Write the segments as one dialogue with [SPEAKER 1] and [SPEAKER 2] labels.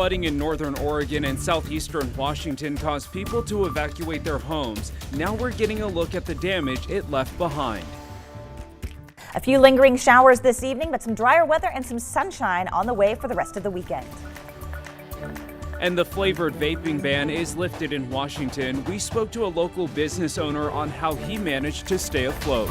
[SPEAKER 1] Flooding in northern Oregon and southeastern Washington caused people to evacuate their homes. Now we're getting a look at the damage it left behind.
[SPEAKER 2] A few lingering showers this evening, but some drier weather and some sunshine on the way for the rest of the weekend.
[SPEAKER 1] And the flavored vaping ban is lifted in Washington. We spoke to a local business owner on how he managed to stay afloat.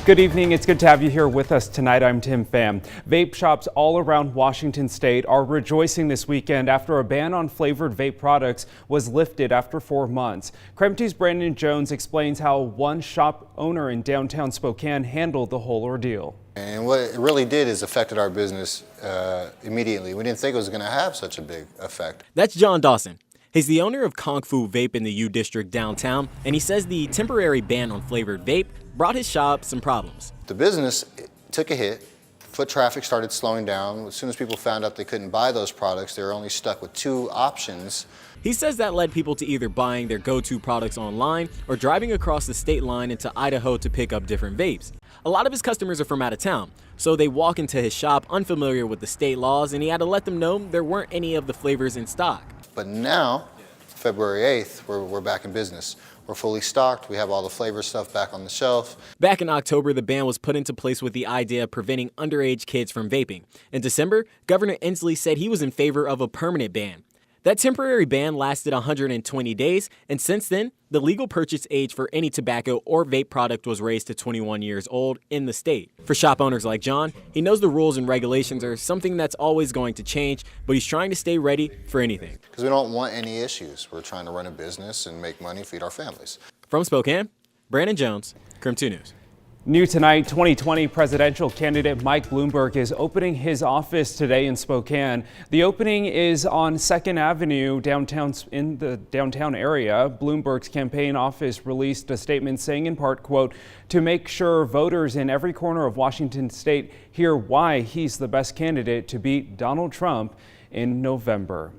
[SPEAKER 1] Good evening. It's good to have you here with us tonight. I'm Tim Pham. Vape shops all around Washington state are rejoicing this weekend after a ban on flavored vape products was lifted after 4 months. KREM2's Brandon Jones explains how one shop owner in downtown Spokane handled the whole ordeal.
[SPEAKER 3] And what it really did is affected our business immediately. We didn't think it was going to have such a big effect.
[SPEAKER 4] That's John Dawson. He's the owner of Kung Fu Vape in the U District downtown, and he says the temporary ban on flavored vape brought his shop some problems.
[SPEAKER 3] The business took a hit. Foot traffic started slowing down. As soon as people found out they couldn't buy those products, they were only stuck with 2 options.
[SPEAKER 4] He says that led people to either buying their go-to products online or driving across the state line into Idaho to pick up different vapes. A lot of his customers are from out of town, so they walk into his shop unfamiliar with the state laws, and he had to let them know there weren't any of the flavors in stock.
[SPEAKER 3] But now, February 8th, we're back in business. We're fully stocked. We have all the flavor stuff back on the shelf.
[SPEAKER 4] Back in October, the ban was put into place with the idea of preventing underage kids from vaping. In December, Governor Inslee said he was in favor of a permanent ban. That temporary ban lasted 120 days, and since then, the legal purchase age for any tobacco or vape product was raised to 21 years old in the state. For shop owners like John, he knows the rules and regulations are something that's always going to change, but he's trying to stay ready for anything.
[SPEAKER 3] Because we don't want any issues. We're trying to run a business and make money, feed our families.
[SPEAKER 4] From Spokane, Brandon Jones, KREM2 News.
[SPEAKER 1] New tonight, 2020 presidential candidate Mike Bloomberg is opening his office today in Spokane. The opening is on 2nd Avenue downtown in the downtown area. Bloomberg's campaign office released a statement saying in part, quote, to make sure voters in every corner of Washington state hear why he's the best candidate to beat Donald Trump in November.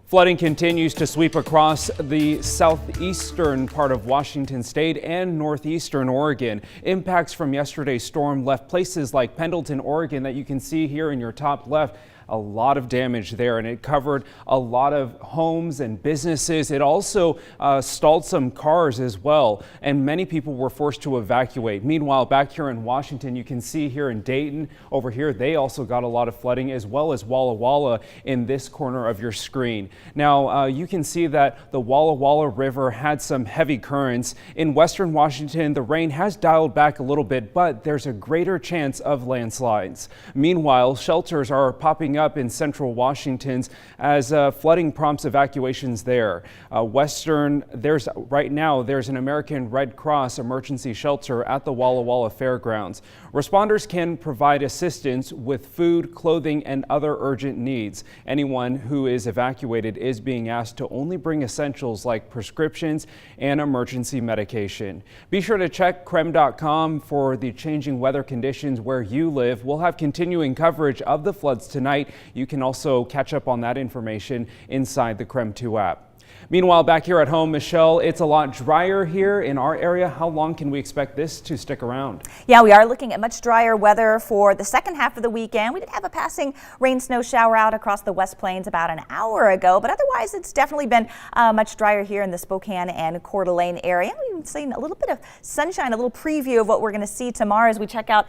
[SPEAKER 1] Flooding continues to sweep across the southeastern part of Washington state and northeastern Oregon. Impacts from yesterday's storm left places like Pendleton, Oregon, that you can see here in your top left. A lot of damage there, and it covered a lot of homes and businesses. It also stalled some cars as well, and many people were forced to evacuate. Meanwhile, back here in Washington, you can see here in Dayton, over here, they also got a lot of flooding, as well as Walla Walla in this corner of your screen. Now, you can see that the Walla Walla River had some heavy currents. In western Washington, the rain has dialed back a little bit, but there's a greater chance of landslides. Meanwhile, shelters are popping up in central Washington as flooding prompts evacuations there. Right now there's an American Red Cross emergency shelter at the Walla Walla Fairgrounds. Responders can provide assistance with food, clothing, and other urgent needs. Anyone who is evacuated is being asked to only bring essentials like prescriptions and emergency medication. Be sure to check KREM.com for the changing weather conditions where you live. We'll have continuing coverage of the floods tonight. You can also catch up on that information inside the KREM2 app. Meanwhile, back here at home, Michelle, it's a lot drier here in our area. How long can we expect this to stick around? Yeah, we are looking at much drier weather for the second half of the weekend. We did have a passing rain snow shower out across the West Plains about an hour ago, but otherwise it's definitely been much drier here in the Spokane and Coeur d'Alene area. We've seen a little bit of sunshine, a little preview of what we're going to see tomorrow as we check out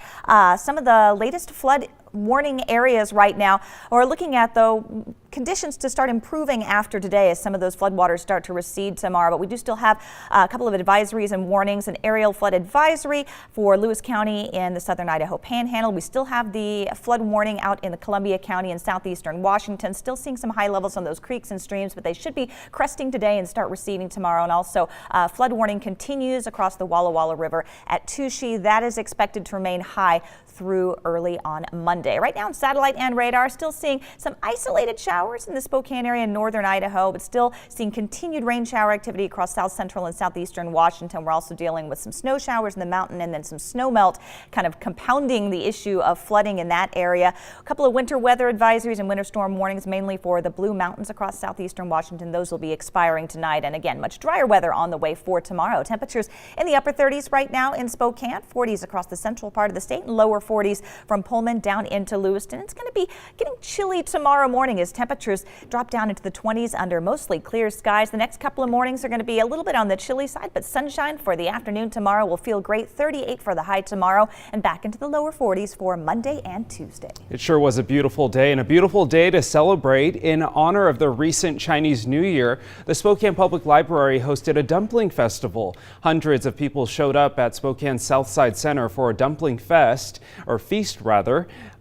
[SPEAKER 1] some of the latest flood warning areas right now. We're looking at, though, conditions to start improving after today as some of those floodwaters start to recede tomorrow. But we do still have a couple of advisories and warnings. An aerial flood advisory for Lewis County in the southern Idaho Panhandle. We still have the flood warning out in the Columbia County in southeastern Washington. Still seeing some high levels on those creeks and streams, but they should be cresting today and start receding tomorrow. And also flood warning continues across the Walla Walla River at Touchy. That is expected to remain high through early on Monday. Right now on satellite and radar, still seeing some isolated showers in the Spokane area in northern Idaho, but still seeing continued rain shower activity across south central and southeastern Washington. We're also dealing with some snow showers in the mountain and then some snow melt, kind of compounding the issue of flooding in that area. A couple of winter weather advisories and winter storm warnings, mainly for the Blue Mountains across southeastern Washington. Those will be expiring tonight. And again, much drier weather on the way for tomorrow. Temperatures in the upper 30s right now in Spokane, 40s across the central part of the state, and lower
[SPEAKER 2] 40s from Pullman down into Lewiston. It's going to be getting chilly tomorrow morning as temperatures drop down into the 20s under mostly clear skies. The next couple of mornings are going to be a little bit on the chilly side, but sunshine for the afternoon tomorrow will feel great. 38 for the high tomorrow and back into the lower 40s for Monday and Tuesday.
[SPEAKER 1] It sure was a beautiful day, and a beautiful day to celebrate. In honor of the recent Chinese New Year, the Spokane Public Library hosted a dumpling festival. Hundreds of people showed up at Spokane's Southside Center for a dumpling feast.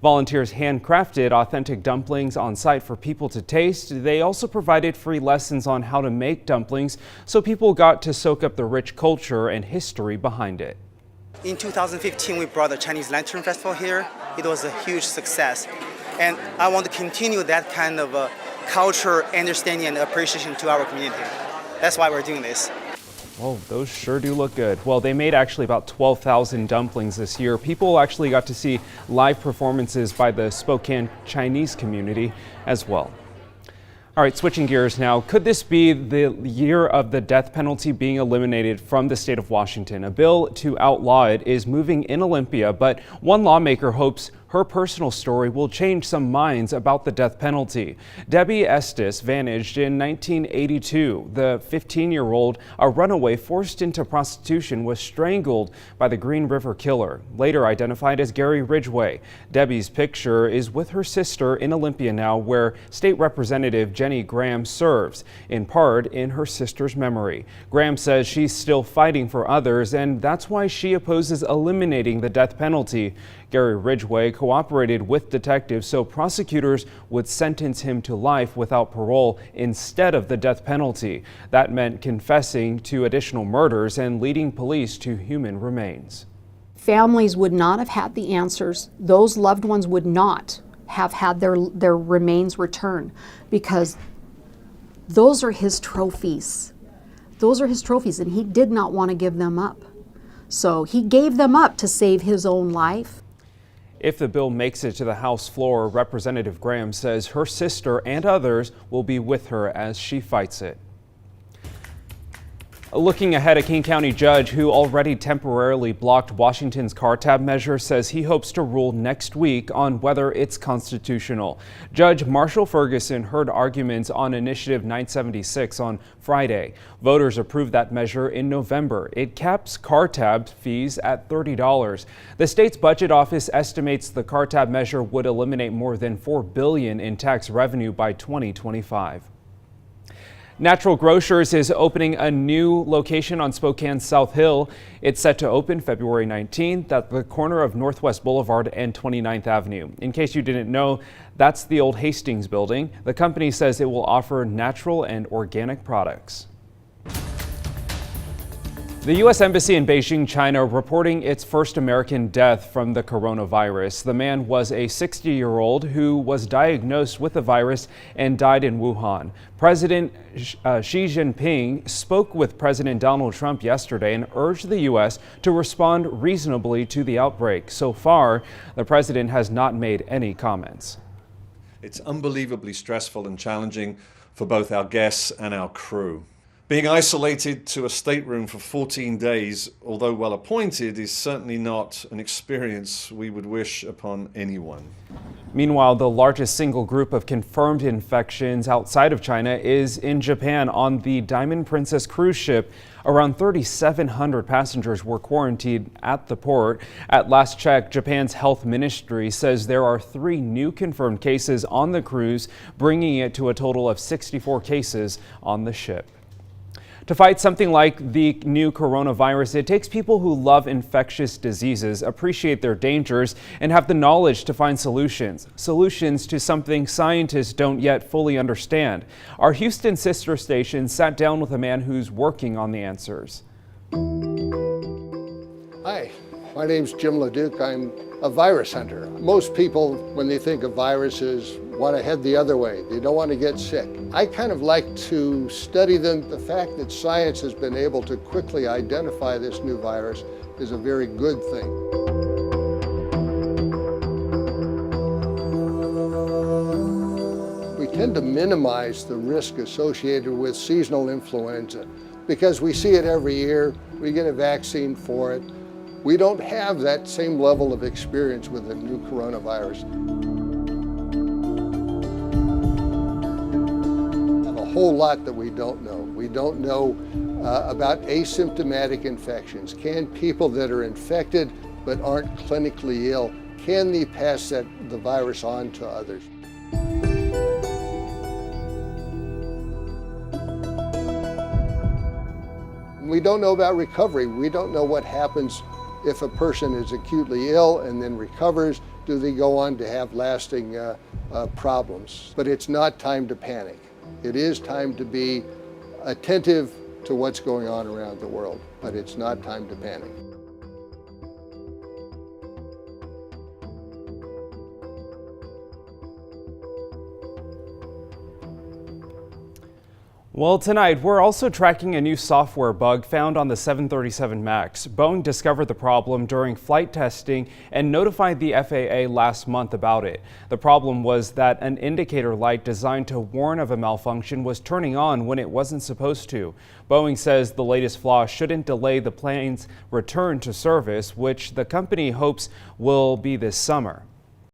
[SPEAKER 1] Volunteers handcrafted authentic dumplings on site for people to taste. They also provided free lessons on how to make dumplings, so people got to soak up the rich culture and history behind it.
[SPEAKER 5] In 2015, we brought the Chinese Lantern Festival here. It was a huge success. And I want to continue that kind of culture, understanding, and appreciation to our community. That's why we're doing this.
[SPEAKER 1] Oh, those sure do look good. Well, they made actually about 12,000 dumplings this year. People actually got to see live performances by the Spokane Chinese community as well. All right, switching gears now. Could this be the year of the death penalty being eliminated from the state of Washington? A bill to outlaw it is moving in Olympia, but one lawmaker hopes her personal story will change some minds about the death penalty. Debbie Estes vanished in 1982. The 15-year-old, a runaway forced into prostitution, was strangled by the Green River Killer, later identified as Gary Ridgway. Debbie's picture is with her sister in Olympia now, where State Representative Jenny Graham serves, in part in her sister's memory. Graham says she's still fighting for others, and that's why she opposes eliminating the death penalty. Gary Ridgway cooperated with detectives so prosecutors would sentence him to life without parole instead of the death penalty. That meant confessing to additional murders and leading police to human remains.
[SPEAKER 6] Families would not have had the answers. Those loved ones would not have had their remains returned, because those are his trophies. Those are his trophies, and he did not want to give them up. So he gave them up to save his own life.
[SPEAKER 1] If the bill makes it to the House floor, Representative Graham says her sister and others will be with her as she fights it. Looking ahead, a King County judge who already temporarily blocked Washington's car tab measure says he hopes to rule next week on whether it's constitutional. Judge Marshall Ferguson heard arguments on Initiative 976 on Friday. Voters approved that measure in November. It caps car tab fees at $30. The state's budget office estimates the car tab measure would eliminate more than $4 billion in tax revenue by 2025. Natural Grocers is opening a new location on Spokane's South Hill. It's set to open February 19th at the corner of Northwest Boulevard and 29th Avenue. In case you didn't know, that's the old Hastings building. The company says it will offer natural and organic products. The U.S. Embassy in Beijing, China, reporting its first American death from the coronavirus. The man was a 60-year-old who was diagnosed with the virus and died in Wuhan. President Xi Jinping spoke with President Donald Trump yesterday and urged the U.S. to respond reasonably to the outbreak. So far, the president has not made any comments.
[SPEAKER 7] It's unbelievably stressful and challenging for both our guests and our crew. Being isolated to a stateroom for 14 days, although well appointed, is certainly not an experience we would wish upon anyone.
[SPEAKER 1] Meanwhile, the largest single group of confirmed infections outside of China is in Japan on the Diamond Princess cruise ship. Around 3,700 passengers were quarantined at the port. At last check, Japan's health ministry says there are 3 new confirmed cases on the cruise, bringing it to a total of 64 cases on the ship. To fight something like the new coronavirus, it takes people who love infectious diseases, appreciate their dangers, and have the knowledge to find solutions. Solutions to something scientists don't yet fully understand. Our Houston sister station sat down with a man who's working on the answers.
[SPEAKER 8] Hi, my name's Jim LeDuc. I'm a virus hunter. Most people, when they think of viruses, want to head the other way. They don't want to get sick. I kind of like to study them. The fact that science has been able to quickly identify this new virus is a very good thing. We tend to minimize the risk associated with seasonal influenza because we see it every year. We get a vaccine for it. We don't have that same level of experience with the new coronavirus. A whole lot that we don't know. We don't know about asymptomatic infections. Can people that are infected but aren't clinically ill, can they pass the virus on to others? We don't know about recovery. We don't know what happens if a person is acutely ill and then recovers. Do they go on to have lasting problems? But it's not time to panic. It is time to be attentive to what's going on around the world, but it's not time to panic.
[SPEAKER 1] Well, tonight we're also tracking a new software bug found on the 737 MAX. Boeing discovered the problem during flight testing and notified the FAA last month about it. The problem was that an indicator light designed to warn of a malfunction was turning on when it wasn't supposed to. Boeing says the latest flaw shouldn't delay the plane's return to service, which the company hopes will be this summer.